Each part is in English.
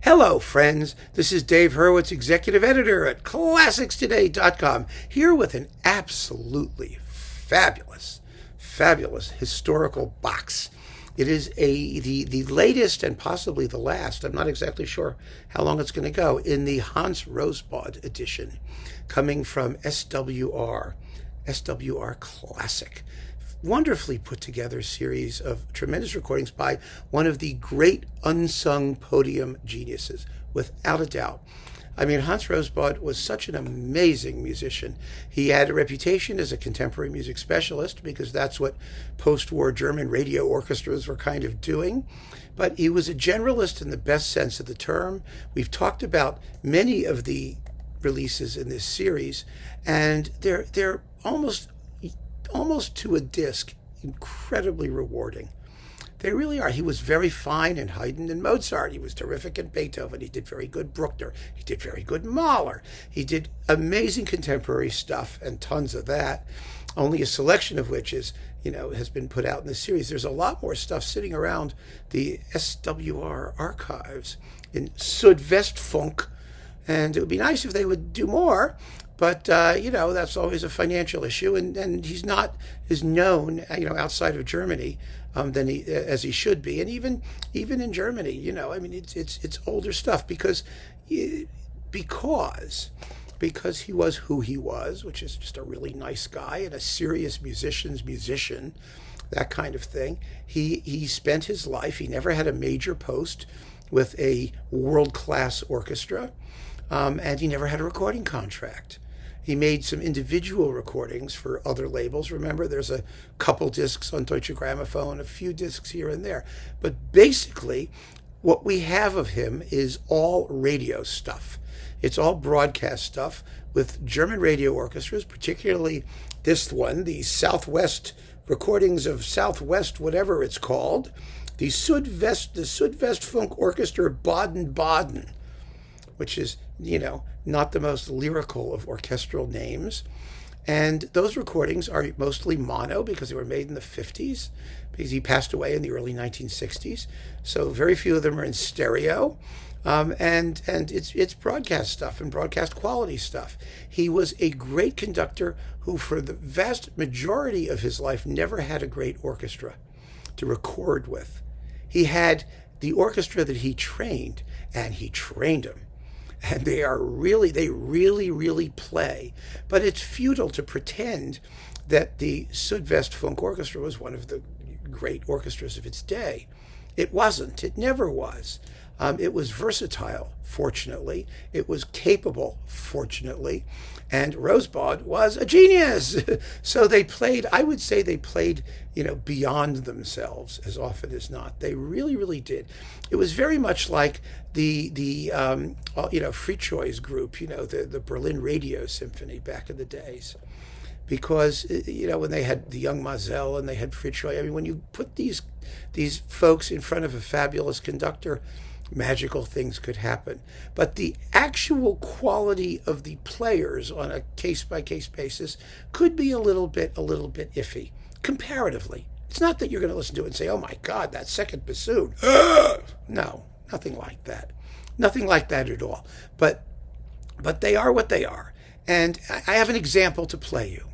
Hello, friends. This is Dave Hurwitz, executive editor at ClassicsToday.com, here with an absolutely fabulous historical box. It is the latest and possibly the last, I'm not exactly sure how long it's going to go, in the Hans Rosbaud edition, coming from SWR Classic. Wonderfully put together series of tremendous recordings by one of the great unsung podium geniuses, without a doubt. I mean, Hans Rosbaud was such an amazing musician. He had a reputation as a contemporary music specialist because that's what post-war German radio orchestras were kind of doing. But he was a generalist in the best sense of the term. We've talked about many of the releases in this series, and they're almost to a disc, incredibly rewarding. They really are. He was very fine in Haydn and Mozart. He was terrific in Beethoven. He did very good Bruckner. He did very good Mahler. He did amazing contemporary stuff, and tons of that, only a selection of which has been put out in the series. There's a lot more stuff sitting around the SWR archives in Südwestfunk, and it would be nice if they would do more. But, that's always a financial issue, and he's not as known, outside of Germany as he should be. And even in Germany, it's older stuff because he was who he was, which is just a really nice guy and a serious musician's musician, that kind of thing. He spent his life, he never had a major post with a world-class orchestra, and he never had a recording contract. He made some individual recordings for other labels. Remember, there's a couple discs on Deutsche Grammophon, a few discs here and there. But basically, what we have of him is all radio stuff. It's all broadcast stuff with German radio orchestras, particularly this one, the Southwest recordings of Southwest, whatever it's called, the Südwestfunk Orchestra Baden-Baden, which is, not the most lyrical of orchestral names. And those recordings are mostly mono because they were made in the 50s, because he passed away in the early 1960s. So very few of them are in stereo. And it's broadcast stuff and broadcast quality stuff. He was a great conductor who, for the vast majority of his life, never had a great orchestra to record with. He had the orchestra that he trained, and he trained them. And they really play. But it's futile to pretend that the Südwestfunk Orchestra was one of the great orchestras of its day. It wasn't. It never was. It was versatile, fortunately. It was capable, fortunately. And Rosbaud was a genius. So I would say they played, beyond themselves as often as not. They really did. It was very much like the Fritzsche's group, the Berlin Radio Symphony back in the days. Because, when they had the young Marcel and they had Fritzsche, when you put these folks in front of a fabulous conductor, magical things could happen. But the actual quality of the players on a case-by-case basis could be a little bit iffy, comparatively. It's not that you're going to listen to it and say, oh my God, that second bassoon. No, nothing like that. Nothing like that at all. But they are what they are. And I have an example to play you.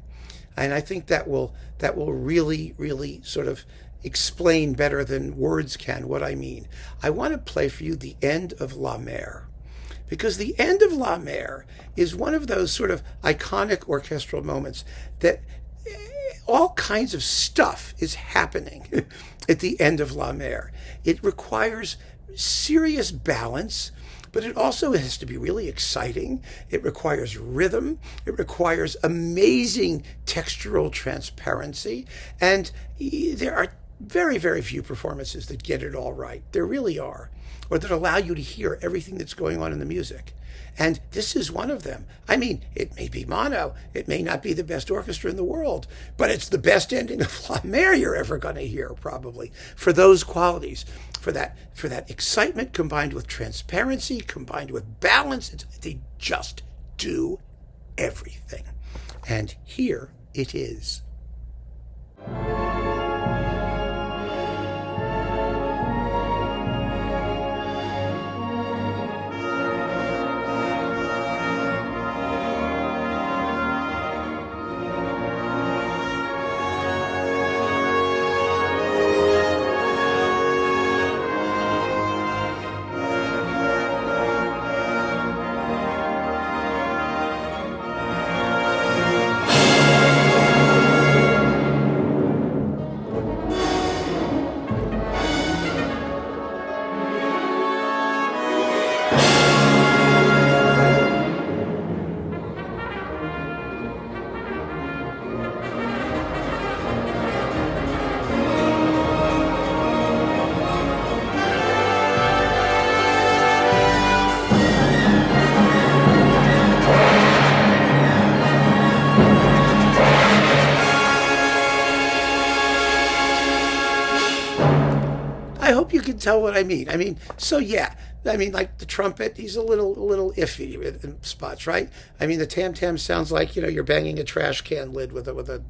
And I think that will really sort of explain better than words can what I mean. I want to play for you the End of La Mer, because the End of La Mer is one of those sort of iconic orchestral moments that all kinds of stuff is happening at the End of La Mer. It requires serious balance, but it also has to be really exciting. It requires rhythm. It requires amazing textural transparency. And there are very few performances that get it all right. There really are. Or that allow you to hear everything that's going on in the music. And this is one of them. It may be mono. It may not be the best orchestra in the world, but it's the best ending of La Mer you're ever going to hear, probably, for those qualities. For that excitement combined with transparency, combined with balance. They just do everything. And here it is. tell what I mean. So yeah. Like the trumpet, he's a little iffy in spots, right? The tam-tam sounds like, you're banging a trash can lid with a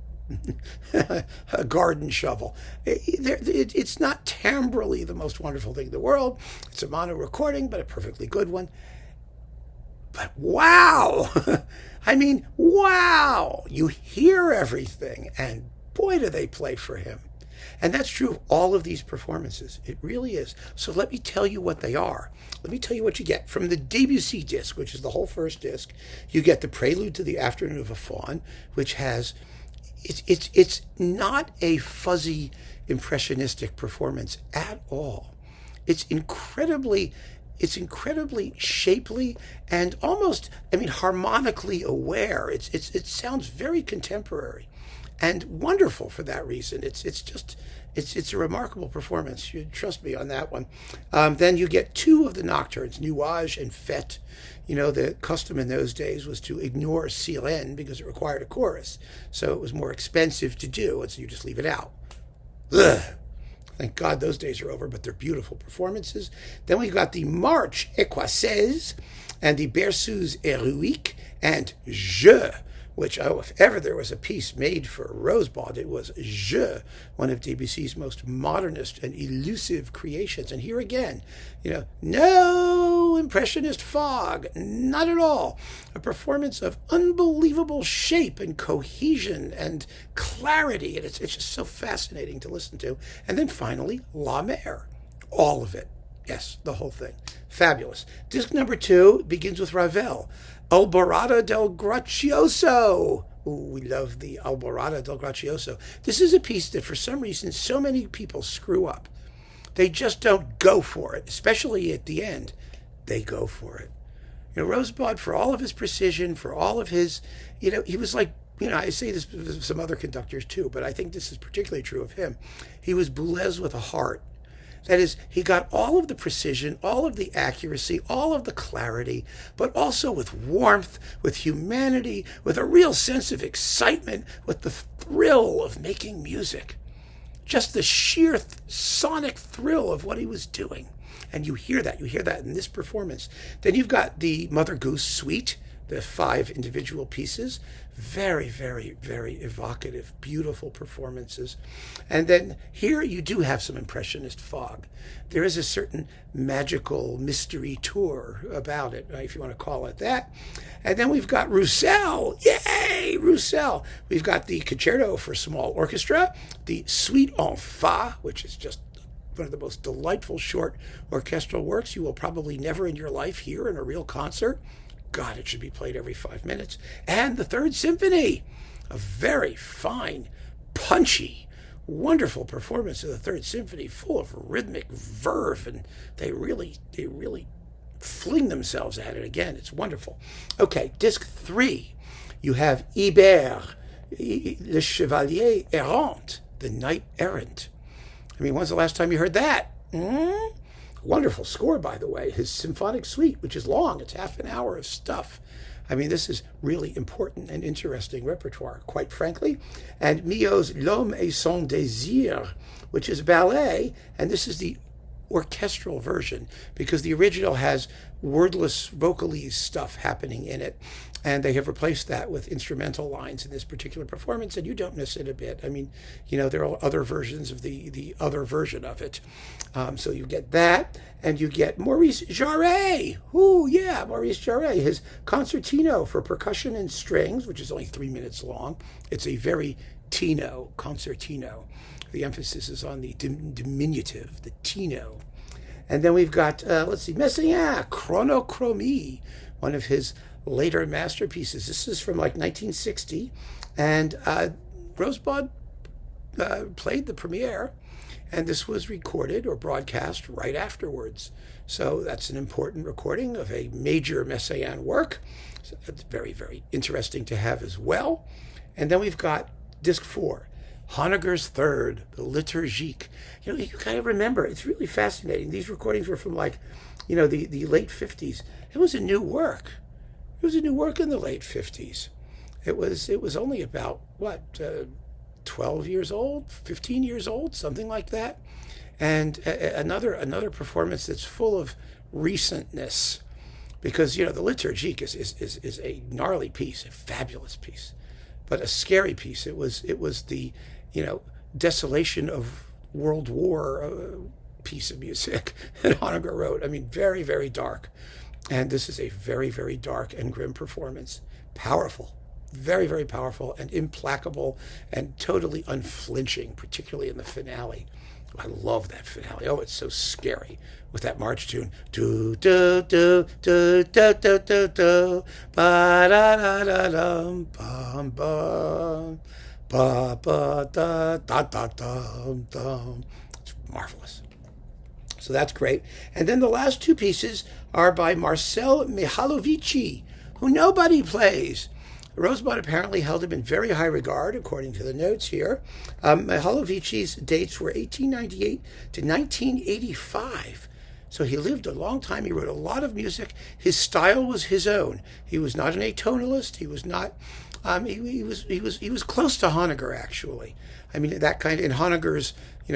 a garden shovel. It's not timbrally the most wonderful thing in the world. It's a mono recording, but a perfectly good one. But wow! Wow! You hear everything, and boy, do they play for him. And that's true of all of these performances. It really is. So let me tell you what they are. Let me tell you what you get. From the Debussy disc, which is the whole first disc, you get the Prelude to the Afternoon of a Fawn, which has... It's not a fuzzy, impressionistic performance at all. It's incredibly shapely and almost, harmonically aware. It sounds very contemporary and wonderful for that reason. It's a remarkable performance. You trust me on that one. Then you get two of the nocturnes, Nuage and Fête. The custom in those days was to ignore Sirène because it required a chorus. So it was more expensive to do, and so you just leave it out. Ugh. Thank God those days are over, but they're beautiful performances. Then we've got the March Écossaise and the Berceuse Héroïque and Je, which, if ever there was a piece made for Rosbaud, it was Je, one of Debussy's most modernist and elusive creations. And here again, no impressionist fog, not at all. A performance of unbelievable shape and cohesion and clarity, and it's just so fascinating to listen to. And then finally, La Mer, all of it. Yes, the whole thing. Fabulous. Disc number 2 begins with Ravel. Albarado del Gracioso. Ooh, we love the Albarado del Gracioso. This is a piece that for some reason so many people screw up. They just don't go for it, especially at the end. They go for it. Rosbaud, for all of his precision, for all of his, he was like, I say this with some other conductors too, but I think this is particularly true of him. He was Boulez with a heart. That is, he got all of the precision, all of the accuracy, all of the clarity, but also with warmth, with humanity, with a real sense of excitement, with the thrill of making music. Just the sheer sonic thrill of what he was doing. And you hear that in this performance. Then you've got the Mother Goose Suite, the 5 individual pieces. Very, very, very evocative, beautiful performances. And then here you do have some impressionist fog. There is a certain magical mystery tour about it, if you want to call it that. And then we've got Roussel. Yay, Roussel. We've got the Concerto for Small Orchestra, the Suite en Fa, which is just one of the most delightful short orchestral works you will probably never in your life hear in a real concert. God, it should be played every 5 minutes. And the Third Symphony, a very fine, punchy, wonderful performance of the Third Symphony, full of rhythmic verve, and they really fling themselves at it again. It's wonderful. Okay, disc 3, you have Ibert, Le Chevalier Errant, the Knight Errant. When's the last time you heard that? Wonderful score, by the way. His symphonic suite, which is long. It's half an hour of stuff. This is really important and interesting repertoire, quite frankly. And Milhaud's L'Homme et son Désir, which is ballet, and this is the orchestral version, because the original has wordless vocalese stuff happening in it, and they have replaced that with instrumental lines in this particular performance, and you don't miss it a bit. There are other versions of the other version of it. So you get that, and you get Maurice Jarrett. Ooh, yeah, Maurice Jarrett. His Concertino for percussion and strings, which is only 3 minutes long. It's a very Tino concertino. The emphasis is on the diminutive, the Tino. And then we've got, Messiaen, Chronochromie, one of his later masterpieces. This is from 1960, and Rosbaud played the premiere, and this was recorded or broadcast right afterwards. So that's an important recording of a major Messiaen work. So it's very, very interesting to have as well. And then we've got disc 4, Honegger's Third, the Liturgic. You got to remember, it's really fascinating. These recordings were from the late 50s. It was a new work. It was a new work in the late 50s. It was only about, 12 years old, 15 years old, something like that. And another performance that's full of recentness, because the Liturgic is a gnarly piece, a fabulous piece, but a scary piece. It was the desolation of World War piece of music that Honegger wrote. I mean, very, very dark. And this is a very, very dark and grim performance. Powerful, very, very powerful and implacable and totally unflinching, particularly in the finale. I love that finale. Oh, it's so scary with that march tune. Do do do do do do do do ba da da da dum bum bum ba ba da da da dum dum. It's marvelous. So that's great. And then the last two pieces are by Marcel Mihalovici, who nobody plays. Rosbaud apparently held him in very high regard, according to the notes here. Mihalovici's dates were 1898 to 1985. So he lived a long time. He wrote a lot of music. His style was his own. He was not an atonalist. He was not. He was close to Honegger, actually. I mean, that kind in Honegger's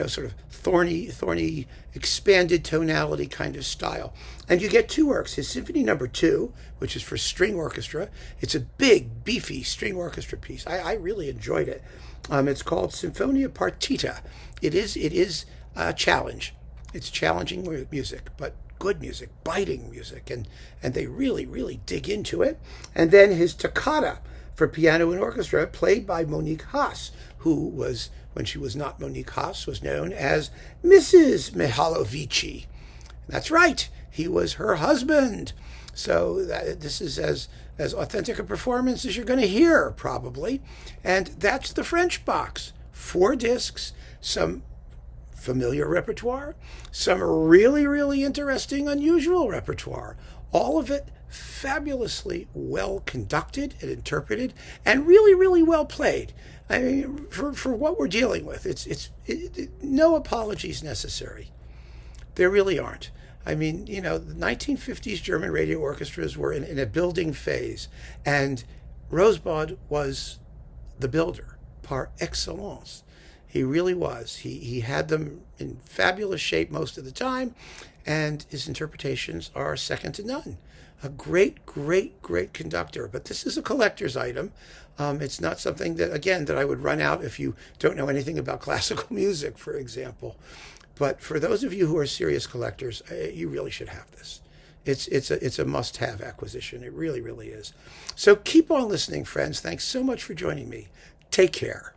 sort of thorny, expanded tonality kind of style. And you get two works. His Symphony Number 2, which is for string orchestra. It's a big, beefy string orchestra piece. I really enjoyed it. It's called Symphonia Partita. It is a challenge. It's challenging music, but good music, biting music, and they really, really dig into it. And then his Toccata for piano and orchestra, played by Monique Haas, who was, when she was not Monique Haas, was known as Mrs. Mihalovici. That's right, he was her husband. So this is as authentic a performance as you're going to hear, probably. And that's the French box. 4 discs, some familiar repertoire, some really, really interesting, unusual repertoire. All of it fabulously well conducted and interpreted, and really, really well played. I mean, for what we're dealing with, it's no apologies necessary. There really aren't. I mean, the 1950s German radio orchestras were in a building phase, and Rosbaud was the builder par excellence. He really was. He had them in fabulous shape most of the time, and his interpretations are second to none. A great, great, great conductor. But this is a collector's item. It's not something that I would run out if you don't know anything about classical music, for example. But for those of you who are serious collectors, you really should have this. It's a must-have acquisition. It really, really is. So keep on listening, friends. Thanks so much for joining me. Take care.